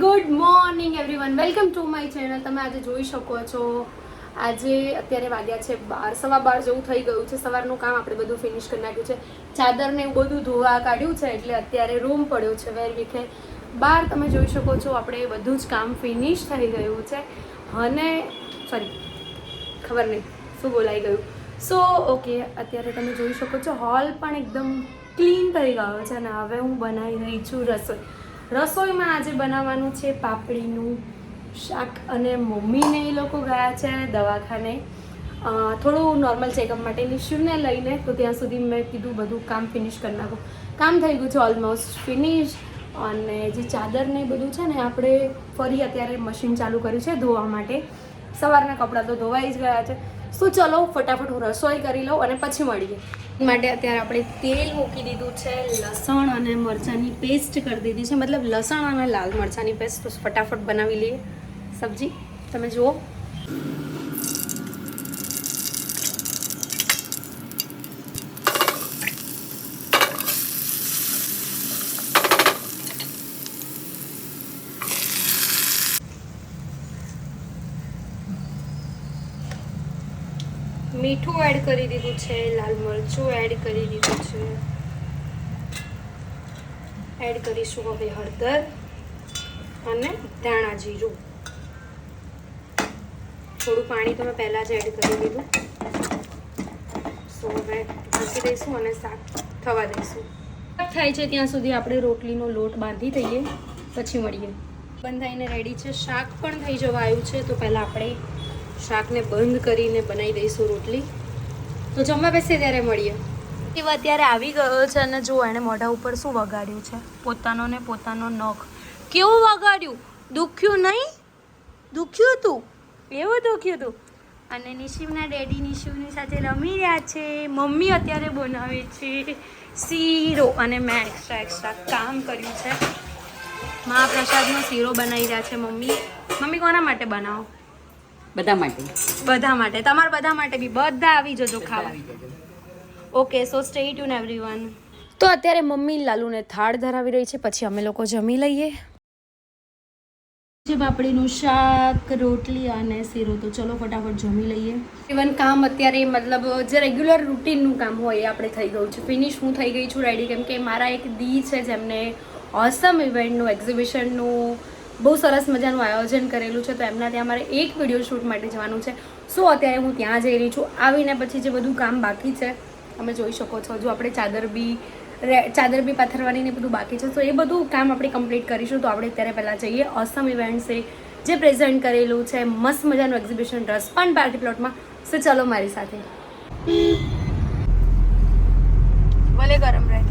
Good morning everyone, welcome to my channel. તમે આજે જોઈ શકો છો, આજે અત્યારે વાગ્યા છે 12, 12:15 જેવું થઈ ગયું છે. સવારનું કામ આપણે બધું ફિનિશ કરી નાખ્યું છે. ચાદરને એવું બધું ધોવા કાઢ્યું છે, એટલે અત્યારે રૂમ પડ્યો છે વેર વિખે બહાર. તમે જોઈ શકો છો આપણે બધું જ કામ ફિનિશ થઈ ગયું છે. અને સોરી, ખબર નહીં શું બોલાઈ ગયું. ઓકે, અત્યારે તમે જોઈ શકો છો હોલ પણ એકદમ ક્લીન થઈ ગયો છે. અને હવે હું બનાવી રહી છું રસોઈમાં આજે બનાવવાનું છે પાપડીનું શાક. અને મમ્મીને એ લોકો ગયા છે દવાખાને થોડું નોર્મલ ચેકઅપ માટે. નિશુને લઈને, તો ત્યાં સુધી મેં કીધું બધું કામ ફિનિશ કરી નાખું. કામ થઈ ગયું છે ઓલમોસ્ટ ફિનિશ. અને જે ચાદર ને બધું છે ને, આપણે ફરી અત્યારે મશીન ચાલુ કર્યું છે ધોવા માટે. સવારના કપડાં તો ધોવાઈ જ ગયા છે. ચલો ફટાફટ હું રસોઈ કરી લઉં અને પછી મળીએ. માટે અત્યારે આપણે તેલ મૂકી દીધું છે, લસણ અને મરચાંની પેસ્ટ કરી દીધી છે, મતલબ લસણ અને લાલ મરચાંની પેસ્ટ. તો ફટાફટ બનાવી લઈએ સબ્જી. તમે જુઓ, મીઠું એડ કરી દીધું છે, લાલ મરચું એડ કરી દીધું છે. એડ કરીશું હવે હળદર અને ધાણા જીરું. થોડું પાણી તો મેં પહેલાં જ એડ કરી દીધું. હવે ઢાંકી દઈશું અને શાક થવા દઈશું. થાય છે ત્યાં સુધી આપણે રોટલીનો લોટ બાંધી દઈએ, પછી મળીએ. બંધાઈને રેડી છે, શાક પણ થઈ જવા આવ્યું છે. તો પહેલાં આપણે શાકને બંધ કરીને બનાવી દઈશું રોટલી. તો જમવા બેસીએ ત્યારે મળીએ. એવા અત્યારે આવી ગયો છે અને જો એણે મોઢા ઉપર શું વગાડ્યું છે, પોતાનો ને પોતાનો નખ. કેવું વગાડ્યું? દુખ્યું નહીં? દુખ્યું હતું, એવું દુખ્યું હતું. અને નિશિવના ડેડી નિશિવની સાથે રમી રહ્યા છે. મમ્મી અત્યારે બનાવે છે શીરો. અને મેં એક્સ્ટ્રા કામ કર્યું છે. મહાપ્રસાદનો શીરો બનાવી રહ્યા છે મમ્મી. મમ્મી કોના માટે બનાવો? બધા માટે. બધા માટે. તમારા બધા માટે બી બધા આવી જજો ખાવા. ઓકે, સો સ્ટે ટ્યુન એવરીવન. તો અત્યારે મમ્મી લાલુને થાળ ધરાવી રહી છે, પછી અમે લોકો જમી લઈએ. જે પાપડીનું શાક, રોટલી અને શીરો. તો ચલો ફટાફટ જમી લઈએ. ઇવન કામ અત્યારે મતલબ જે રેગ્યુલર રૂટીનનું કામ હોય એ આપણે થઈ ગયું છે ફિનિશ. હું થઈ ગઈ છું રેડી, કેમ કે મારા એક દી છે જેમને ઓસમ ઇવેન્ટનું એક્ઝિબિશનનું બહુ સરસ મજાનું આયોજન કરેલું છે. તો એમના ત્યાં મારે એક વિડીયો શૂટ માટે જવાનું છે. અત્યારે હું ત્યાં જઈ રહી છું. આવીને પછી જે બધું કામ બાકી છે તમે જોઈ શકો છો. જો આપણે ચાદર બી પાથરવાની ને બધું બાકી છે. તો એ બધું કામ આપણે કમ્પ્લીટ કરીશું. તો આપણે અત્યારે પહેલાં જઈએ ઓસમ ઇવેન્ટ્સે જે પ્રેઝન્ટ કરેલું છે મસ્ત મજાનું એક્ઝિબિશન રસપાન પાર્ટી પ્લોટમાં. ચલો મારી સાથે. ભલે ગરમ રહે.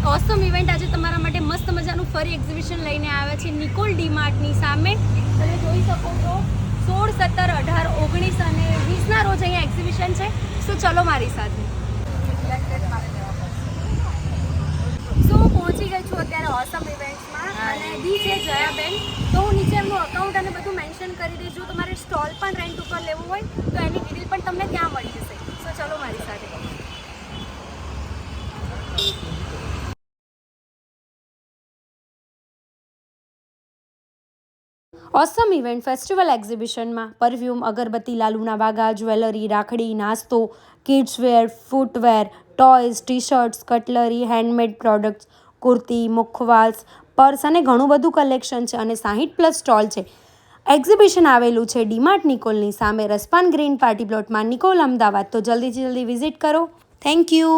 ઓસમ ઇવેન્ટ આજે તમારા માટે મસ્ત મજાનું ફરી એક્ઝિબિશન લઈને આવ્યા છે નિકોલ ડીમાર્ટની સામે. તમે જોઈ શકો છો 16, 17, 18, 19 અને 20ના રોજ અહીંયા એક્ઝિબિશન છે. ચલો મારી સાથે. હું પહોંચી ગઈ છું અત્યારે ઓસમ ઇવેન્ટ્સમાં. અને દી છે જયાબેન. તો હું નીચે એમનું અકાઉન્ટ અને બધું મેન્શન કરી દઈશ. જો તમારે સ્ટોલ પણ રેન્ટ ઉપર લેવું હોય તો એની ડિટેલ પણ તમને ત્યાં મળી જશે. ચલો મારી સાથે. ઓસમ ઇવેન્ટ ફેસ્ટિવલ એક્ઝિબિશનમાં પરફ્યુમ, અગરબત્તી, લાલુના વાઘા, જ્વેલરી, રાખડી, નાસ્તો, kidswear, footwear, toys, T shirts, cutlery, handmade products, kurti, મુખવાસ, પર્સ અને ઘણું બધું કલેક્શન છે. અને 60+ સ્ટોલ છે. એક્ઝિબિશન આવેલું છે ડીમાર્ટ નિકોલની સામે, રસપાન ગ્રીન પાર્ટી પ્લોટમાં, નિકોલ, અમદાવાદ. તો જલ્દીથી જલ્દી વિઝિટ કરો. Thank you.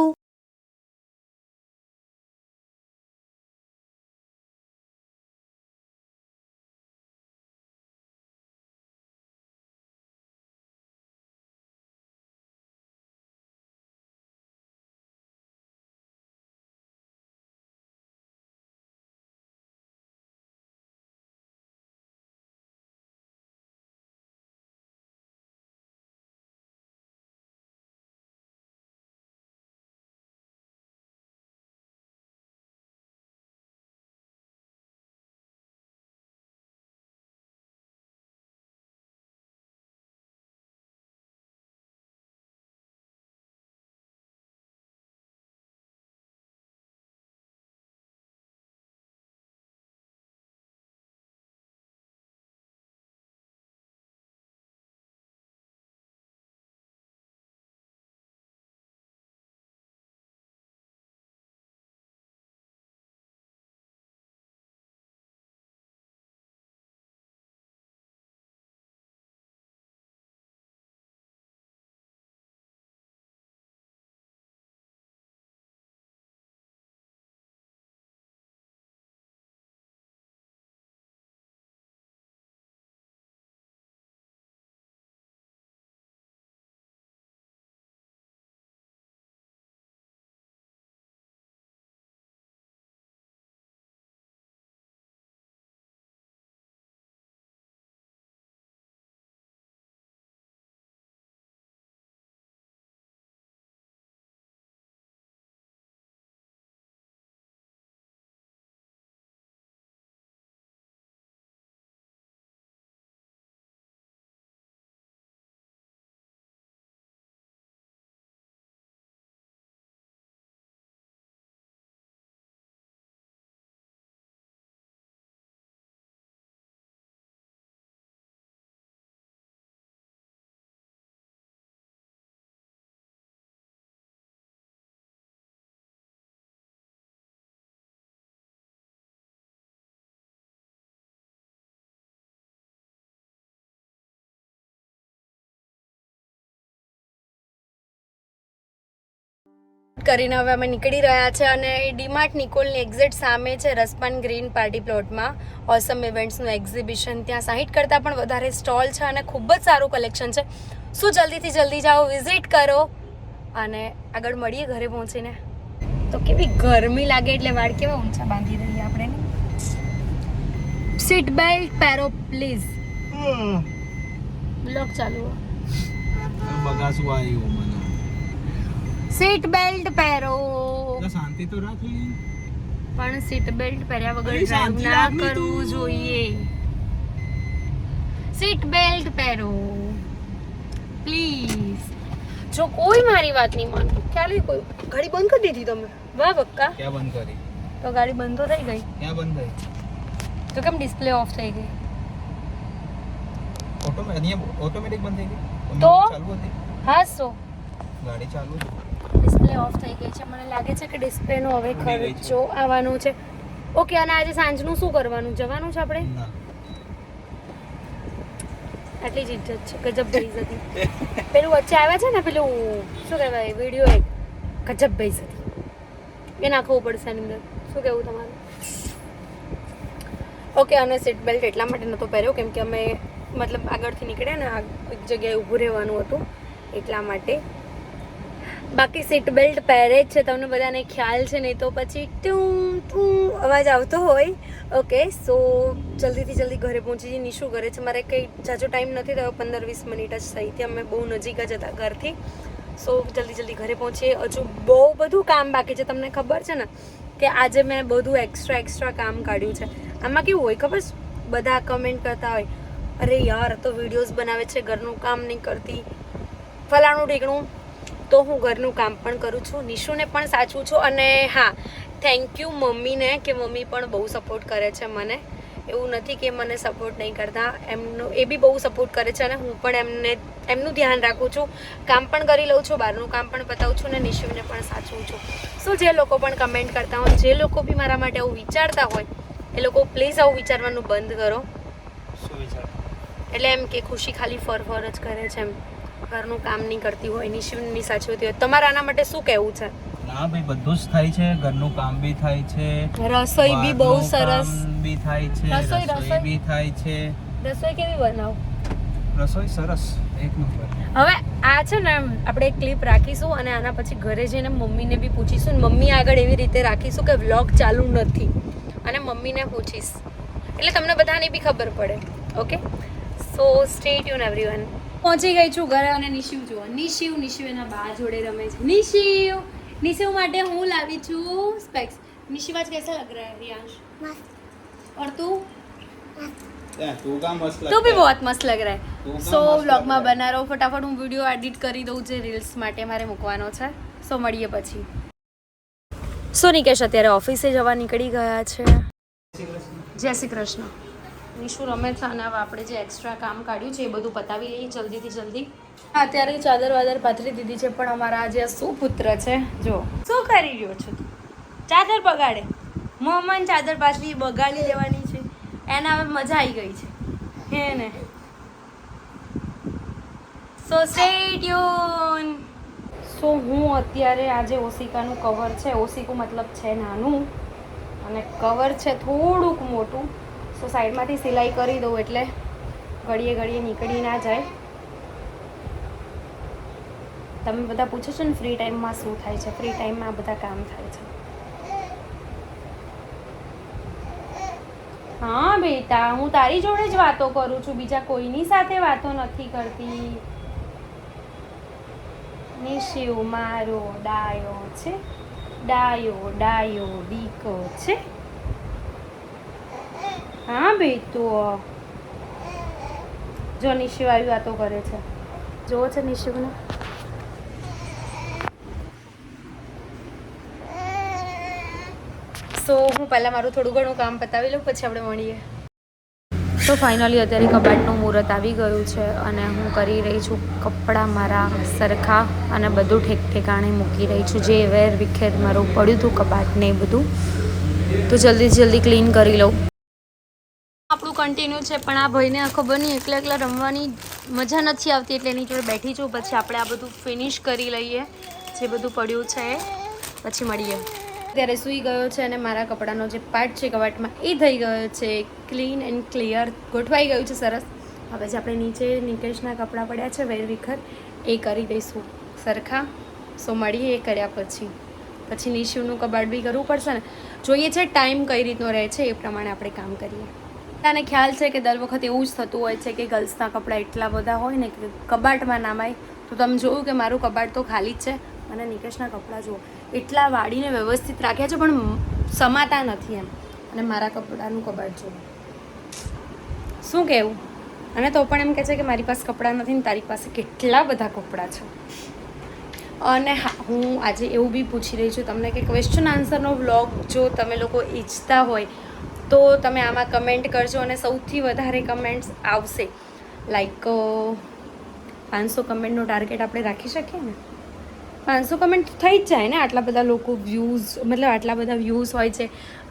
કરીને હવે અમે નીકળી રહ્યા છે અને ડીમાર્ટ નિકોલની એક્ઝેક્ટ સામે છે રસપાન ગ્રીન પાર્ટી પ્લોટમાં ઓસમ ઇવેન્ટ્સનું એક્ઝિબિશન. ત્યાં 60 કરતાં પણ વધારે સ્ટોલ છે અને ખૂબ જ સારું કલેક્શન છે. શું જલ્દીથી જલ્દી જાઓ, વિઝિટ કરો અને આગળ મળીએ ઘરે પહોંચીને. તો કેવી ગરમી લાગે એટલે વાળ કેવા ઊંચા બાંધી દઈએ આપણે. સીટ બેલ્ટ પહેરો પ્લીઝ. બ્લોગ ચાલુ. બગાસું આવ્યું મને. સીટ બેલ્ટ પહેરો. શાંતિ તો રાખી. પણ સીટ બેલ્ટ પહેર્યા વગર ડ્રાઈવ ના કરવું જોઈએ. સીટ બેલ્ટ પહેરો પ્લીઝ. જો કોઈ મારી વાત નહીં માનતું, ખ્યાલ કોઈ ગાડી બંધ કરી દીધી તમે. વાહ બક્કા. ક્યાં બંધ કરી? તો ગાડી બંધ તો થઈ ગઈ. ક્યાં બંધ થઈ? તો કેમ ડિસ્પ્લે ઓફ થઈ ગઈ? ઓટોમેટિક બંધ થઈ ગઈ તો ચાલુ હતી. હા સો ગાડી ચાલુ છે, ડિસ્પ્લે ઓફ થઈ ગઈ છે. મને લાગે છે કે ડિસ્પ્લે નો હવે ખર્ચો આવવાનો છે. ઓકે, અને આજે સાંજનું શું કરવાનું? જવાનું છે આપણે? ના આટલી જ ઇજ્જત છે. ગજબ બેઇઝ્જતી. પેલું વચ્ચે આવ્યા છે ને પેલું શું કહેવાય વિડીયો, એક ગજબ બેઇઝ્જતી એ નાખવું પડશે એની અંદર. શું કહેવું તમારું? ઓકે, અને સીટ બેલ્ટ એટલા માટે નહોતો પહેર્યો કેમ કે અમે મતલબ આગળથી નીકળ્યા ને એક જગ્યાએ ઊભું રહેવાનું હતું એટલા માટે. બાકી સીટ બેલ્ટ પહેરે જ છે, તમને બધાને ખ્યાલ છે. નહીં તો પછી ટું ટું અવાજ આવતો હોય. ઓકે, સો જલ્દીથી જલ્દી ઘરે પહોંચી જઈએ. નિશુ ઘરે છે. મારે કંઈ જાજો ટાઈમ નથી થયો, 15-20 મિનિટ જ થઈ હતી. અમે બહુ નજીક જ હતા ઘરથી. સો જલ્દી ઘરે પહોંચીએ. હજુ બહુ બધું કામ બાકી છે. તમને ખબર છે ને કે આજે મેં બધું એક્સ્ટ્રા કામ કાઢ્યું છે. આમાં કેવું હોય ખબર છે? બધા કમેન્ટ કરતા હોય, અરે યાર તો વિડીયોઝ બનાવે છે, ઘરનું કામ નહીં કરતી, ફલાણું ઢીકણું. તો હું ઘરનું કામ પણ કરું છું, નિશુને પણ સાચું છું. અને હા, થેન્ક યુ મમ્મીને કે મમ્મી પણ બહુ સપોર્ટ કરે છે મને. એવું નથી કે મને સપોર્ટ નહીં કરતા, એ બી બહુ સપોર્ટ કરે છે અને હું પણ એમનું ધ્યાન રાખું છું. કામ પણ કરી લઉં છું, બહારનું કામ પણ બતાવું છું અને નિશુને પણ સાચવું છું. સો જે લોકો પણ કમેન્ટ કરતા હોય, જે લોકો બી મારા માટે આવું વિચારતા હોય, એ લોકો પ્લીઝ આવું વિચારવાનું બંધ કરો. એટલે એમ કે ખુશી ખાલી ફર જ કરે છે, એમ ઘરનું કામ નહીં કરતી હોય, નિશુની સાચવતી હોય. તમારે આના માટે શું કહેવું છે? ના ભાઈ, બધું જ થાય છે. ઘરનું કામ બી થાય છે, રસોઈ બી બહુ સરસ બી થાય છે, રસોઈ બી થાય છે. રસોઈ કેવી બનાવ? રસોઈ સરસ, એક નંબર. હવે આ છે ને આપણે એક ક્લિપ રાખીશું અને આના પછી ઘરે જઈને મમ્મીને બી પૂછીશું. મમ્મી આગળ એવી રીતે રાખીશું કે વ્લોગ ચાલુ નથી અને મમ્મીને પૂછીશ એટલે તમને બધાને બી ખબર પડે. ઓકે, સો સ્ટે ટ્યુન એવરીવન. પહોંચી ગઈ છું ઘરે અને નિશિવ જુઓ. નિશિવ એના બા જોડે રમે છે. નિશિવ માટે હું લાવી છું સ્પેક્સ. નિશિવ आज कैसा लग रहा है रियांश? मस्त. और तू भी बहुत मस्त लग रहा है. સો વ્લોગમાં બના રહો. ફટાફટ હું વિડીયો એડિટ કરી દઉં જે રીલ્સ માટે મારે મૂકવાનો છે. સો મળીએ પછી. સો નિકેશ અત્યારે ઓફિસે જવા નીકળી ગયા છે. જય શ્રી કૃષ્ણ. નિશુ રમે છે અને હવે આપણે જે એક્સ્ટ્રા કામ કાઢ્યું છે એ બધું પતાવી લઈએ જલ્દીથી જલ્દી. અત્યારે ચાદર વાદર પાથરી દીધી છે પણ અમારા જે સુપુત્ર છે જો શું કરી રહ્યો છો તું? ચાદર બગાડે. મોહમ્મદ ચાદર પાથરી બગાડી લેવાની છે. એને હવે મજા આવી ગઈ છે હે ને. સો સ્ટે ટ્યુન. સો હું અત્યારે આજે ઓશિકાનું કવર છે, ઓશિકું મતલબ છે નાનું અને કવર છે થોડુંક મોટું. સો સાઈડમાંથી સિલાઈ કરી દઉં એટલે ઘડીએ નીકળી ના જાય. તમે બધા પૂછો છો ને ફ્રી ટાઈમમાં શું થાય છે? ફ્રી ટાઈમમાં આ બધા કામ થાય છે. હા બેટા, હું તારી જોડે જ વાતો કરું છું, બીજા કોઈની સાથે વાતો નથી કરતી. નિશિવ મારો ડાયો છે, ડાયો દીકો છે. હા બેટું, જો નિશિવ આવી વાતો કરે છે. જોવો છે નિશિવને. સો હું પહેલાં મારું થોડું ઘણું કામ પતાવી લઉં પછી આપણે મળીએ. તો ફાઇનલી અત્યારે કબાટનું મુહૂર્ત આવી ગયું છે અને હું કરી રહી છું કપડાં મારા સરખા અને બધું ઠેકાણે મૂકી રહી છું. જે વેર વિખેર મારું પડ્યું હતું કબાટને એ બધું તો જલ્દી ક્લીન કરી લઉં. આપણું કન્ટિન્યુ છે પણ આ ભાઈને ખબર નહીં એકલા રમવાની મજા નથી આવતી એટલે એની જોડે બેઠી છું. પછી આપણે આ બધું ફિનિશ કરી લઈએ જે બધું પડ્યું છે. પછી મળીએ. ત્યારે સૂઈ ગયો છે અને મારા કપડાનો જે પાર્ટ છે કબાટમાં એ થઈ ગયો છે ક્લીન એન્ડ ક્લિયર, ગોઠવાઈ ગયું છે સરસ. હવે જે આપણે નીચે નિકેશના કપડાં પડ્યા છે વેરવિખર એ કરી દઈશું સરખા. સો મળીએ એ કર્યા પછી નિશિવનું કબાટ બી કરવું પડશે ને. જોઈએ છે ટાઈમ કઈ રીતનો રહે છે એ પ્રમાણે આપણે કામ કરીએ. તને ખ્યાલ છે કે દર વખત એવું જ થતું હોય છે કે ગર્લ્સના કપડાં એટલા બધા હોય ને કે કબાટમાં નામાય. તો તમે જોયું કે મારું કબાટ તો ખાલી જ છે અને નિકેશના કપડાં જુઓ એટલા વાળીને વ્યવસ્થિત રાખ્યા છે પણ સમાતા નથી એમ. અને મારા કપડાનું કબાટ જુઓ, શું કહેવું. અને તો પણ એમ કહે છે કે મારી પાસે કપડાં નથી ને તારી પાસે કેટલા બધા કપડાં છે. અને હા, હું આજે એવું બી પૂછી રહી છું તમને કે ક્વેશ્ચન આન્સરનો વ્લોગ જો તમે લોકો ઈચ્છતા હોય તો તમે આમાં કમેન્ટ કરજો અને સૌથી વધારે કમેન્ટ્સ આવશે. લાઈક 500 કમેન્ટનો ટાર્ગેટ આપણે રાખી શકીએ ને. 500 કમેન્ટ થઈ જ જાય ને. આટલા બધા લોકો આટલા બધા વ્યૂઝ હોય છે,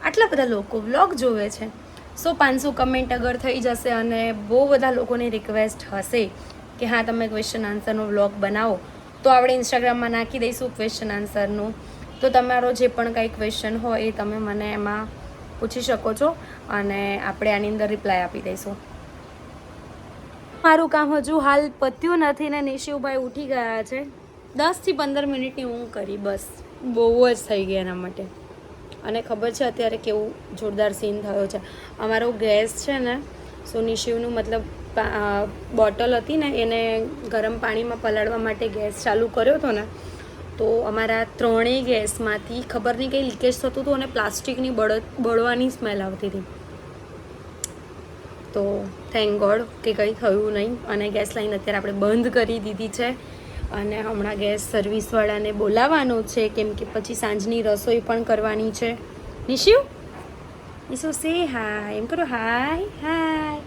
આટલા બધા લોકો વ્લોગ જોવે છે. 500 કમેન્ટ અગર થઈ જશે અને બહુ બધા લોકોની રિક્વેસ્ટ હશે કે હા તમે ક્વેશ્ચન આન્સરનો વ્લોગ બનાવો તો આપણે ઇન્સ્ટાગ્રામમાં નાખી દઈશું ક્વેશ્ચન આન્સરનું. તો તમારો જે પણ કંઈ ક્વેશ્ચન હોય એ તમે મને એમાં પૂછી શકો છો અને આપણે આની અંદર રિપ્લાય આપી દઈશું. મારું કામ હજુ હાલ પત્યું નથી ને નિશિવભાઈ ઉઠી ગયા છે. 10 થી 15 મિનિટની ઊંઘ કરી બસ, બહુ જ થઈ ગયા એના માટે. અને ખબર છે અત્યારે કેવું જોરદાર સીન થયો છે. અમારો ગેસ છે ને, સો નિશિવનું મતલબ બોટલ હતી ને એને ગરમ પાણીમાં પલાળવા માટે ગેસ ચાલુ કર્યો હતો ને તો અમારા 3 ગેસમાંથી ખબર નહીં કંઈ લીકેજ થતું હતું અને પ્લાસ્ટિકની બળવાની સ્મેલ આવતી હતી. તો થેન્ક ગોડ કે કંઈ થયું નહીં અને ગેસ લાઈન અત્યારે આપણે બંધ કરી દીધી છે. અને હમણાં ગેસ સર્વિસવાળાને બોલાવવાનો છે કેમ કે પછી સાંજની રસોઈ પણ કરવાની છે. નિશિવ સે હાય એમ કરો. હાય.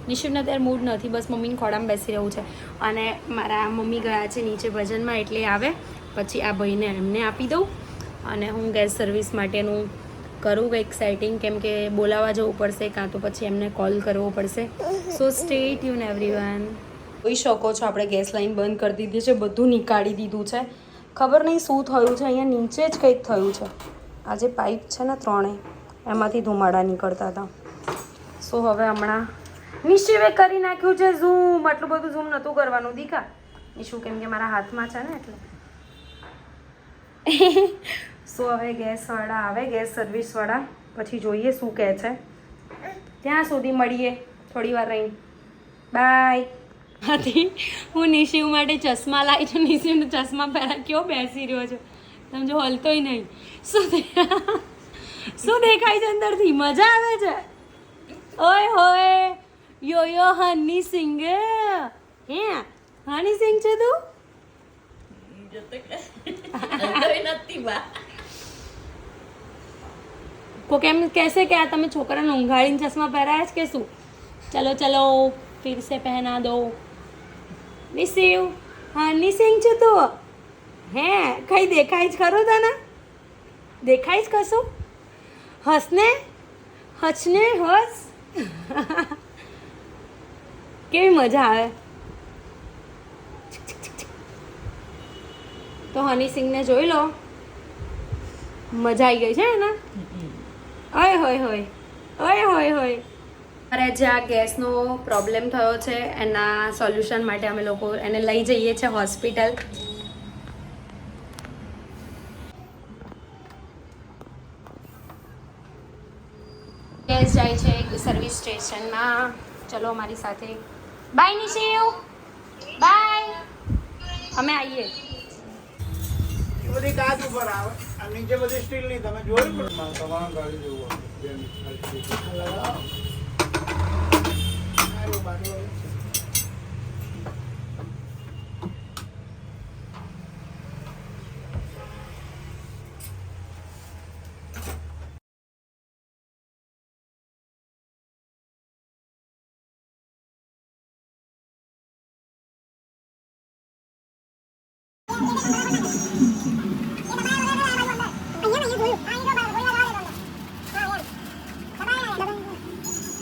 નિશિવને અત્યારે મૂડ નથી, બસ મમ્મીને ખોડામાં બેસી રહેવું છે. અને મારા મમ્મી ગયા છે નીચે ભજનમાં એટલે આવે પછી આ ભાઈને એમને આપી દઉં અને હું ગેસ સર્વિસ માટેનું કરું કંઈક સેટિંગ કેમ કે બોલાવવા જવું પડશે કાં તો પછી એમને કોલ કરવો પડશે. સો સ્ટે ટ્યુન એવરીવન. જોઈ શકો છો આપણે ગેસ લાઈન બંધ કરી દીધી છે, બધું નીકાળી દીધું છે. ખબર નહીં શું થયું છે, અહીંયા નીચે જ કંઈક થયું છે. આ જે પાઇપ છે ને 3 એમાંથી ધુમાડા નીકળતા હતા. સો હવે હમણાં નિશિવે કરી નાખ્યું છે ઝૂમ. આટલું બધું ઝૂમ નહોતું કરવાનું દીકા નિશુ કેમ કે મારા હાથમાં છે ને એટલે. સો હવે ગેસવાળા આવે, ગેસ સર્વિસવાળા, પછી જોઈએ શું કહે છે. ત્યાં સુધી મળીએ થોડી વાર રહીને. બાય. હતી હું નિશિવ માટે ચશ્મા લાવી છું. નિશિવનો ચશ્મા પહેલા કેવો બેસી રહ્યો છે તમે જો, હલતોય નહીં. શું દેખાય છે અંદરથી? મજા આવે છે. ઓય હોય યો હની સિંગ. હે હની સિંગ છે તું? કો કેમ કહેશે કે આ તમે છોકરાને ઊંઘાડીને ચશ્મા પહેરાયા છે કે શું? ચલો ફિર સે પહેના દો. નિશિવ હની સિંગ છે તું? હે કઈ દેખાય જ ખરું તને? દેખાય જ કશું? હસને હસ. કેવી મજા આવે. તો હની સિંગને જોઈ લો, મજા આવી ગઈ છે ને. ઓય હોય. અરે જે આ ગેસનો પ્રોબ્લેમ થયો છે એના સોલ્યુશન માટે અમે લોકો એને લઈ જઈએ છીએ હોસ્પિટલ. ગેસ જાય છે સર્વિસ સ્ટેશનમાં. ચલો અમારી સાથે. Bye Nishiv, bye. અમે આવીએ. એ બધી કાચ ઉપર આવે આ નીચે બધી સ્ટીલ ની તમે જોયું પણ તમારા ગાડી જેવું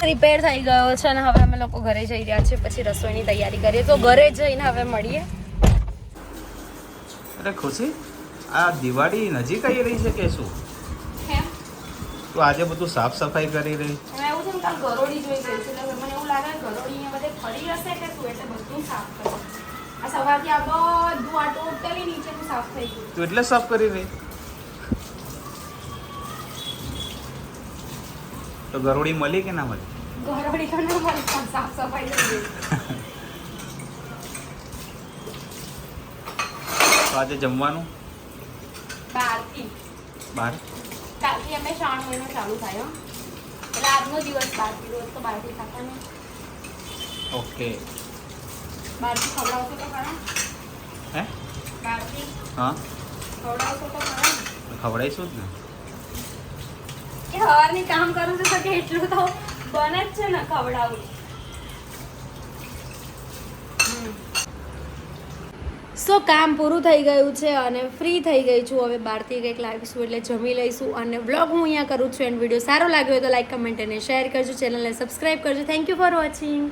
રિપેર થઈ ગયો છે અને હવે અમે લોકો ઘરે જઈ રહ્યા છીએ. પછી રસોઈની તૈયારી કરીએ. તો ઘરે જઈને હવે મળીએ. અરે ખુશી આ દિવાળી નજીક આવી રહી છે કે શું? કેમ તો આજે બધું સાફ સફાઈ કરી રહી. એમાં એવું છે ને કાલ ગરોળી જોઈ ગઈ છે એટલે મને એવું લાગે ગરોળી અહીંયા બધે ફરી હશે કે શું એટલે બધું સાફ કરે. આ સવારથી આ બધું આ ટોટલી નીચેનું સાફ થઈ ગયું. તું એટલે સાફ કરી રહી. તો ગરોળી મળી કે ના મળી? ગરોળી તો ના મળે પણ સાફ સફાઈ થઈ ગઈ. તો આજે જમવાનું 12 થી બહાર. કાલથી અમે શ્રાવણ મહિનો ચાલુ થાય હો. એટલે આજનો દિવસ 12 થી રોજ તો 12 થી ખાતા ઓકે. 12 થી ખવડાવશો તો ખરા? હે 12 થી હા ખવડાવશો તો ખરા? ખવડાવીશું જ ને. એ સવારની કામ કરું છું તો કે એટલું તો બને જ છે ને ખવડાવું. સો કામ પૂરું થઈ ગયું છે અને ફ્રી થઈ ગઈ છું. હવે બહારથી કંઈક લાવીશું એટલે જમી લઈશું અને વ્લોગ હું અહીંયા કરું છું. એન્ડ વિડીયો સારો લાગ્યો હોય તો લાઈક કમેન્ટ અને શેર કરજો. ચેનલને સબસ્ક્રાઈબ કરજો. Thank you for watching.